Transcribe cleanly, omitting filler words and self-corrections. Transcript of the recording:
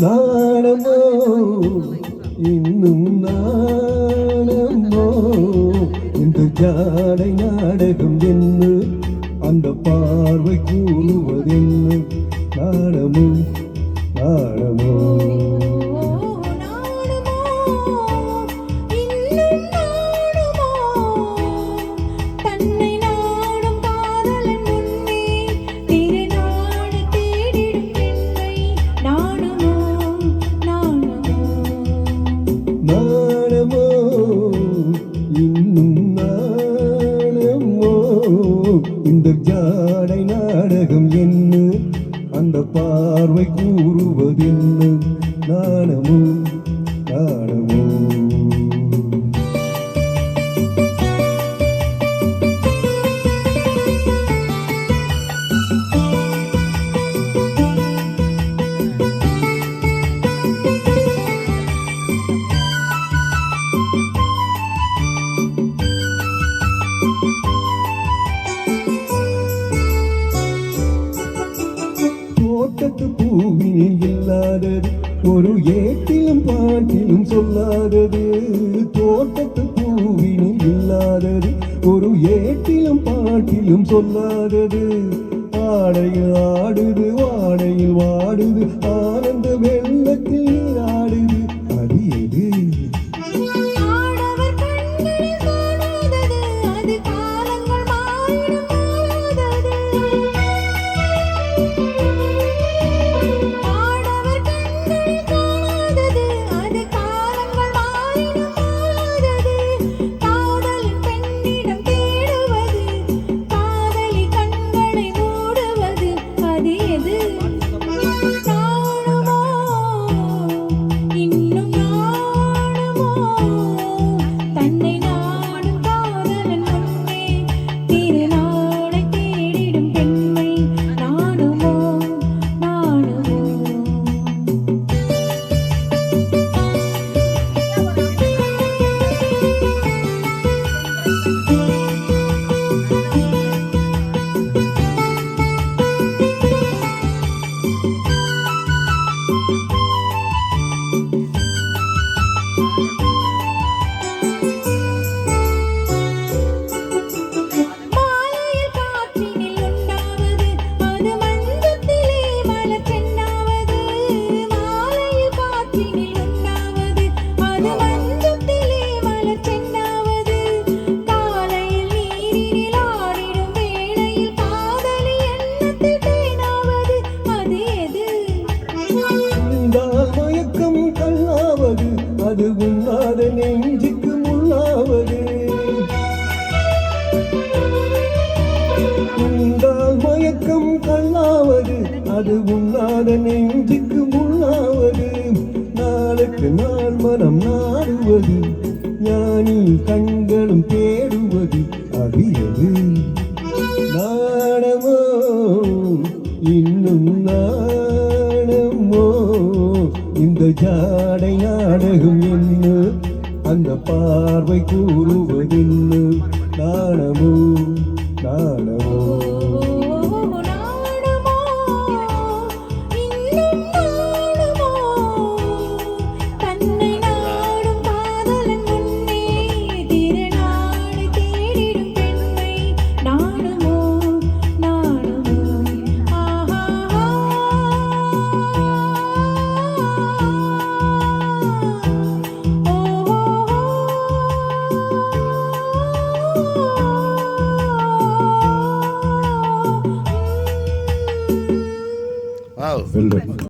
நாணமோ இன்னும் நாணமோ இந்த ஜாடை நாடகம் என்ன அந்த பார்வை கூறுவதென்ன நாணமோ நாணமோ இந்த ஜாடை நாடகம் என்ன அந்த பார்வை கூறுவதென்ன நாணமோ நாணமோ தோட்டத்து பூவினில் இல்லாதது ஒரு ஏட்டிலும் பாட்டிலும் சொல்லாதது தோட்டத்து பூவினில் இல்லாதது ஒரு ஏட்டிலும் பாட்டிலும் சொல்லாதது ஆடையில் ஆடுது வாடையில் வாடுது ஆனந்த வெள்ளத்தில் நீராடுது அது எது அது உண்ணாத நெஞ்சுக்கு முள்ளாவது உண்டால் மயக்கம் கல்லாவது அது உண்ணாத நெஞ்சுக்கு முள்ளாவது நாளுக்கு நாள் மனம் நாடுவது ஞானி கண்களும் தேடுவது அது எது நாணமோ இன்னும் நாணமோ இந்த ஜாடை நாடகம் என்ன அந்த பார்வை கூறுவதென்ன நாணமோ நாணமோ Wow.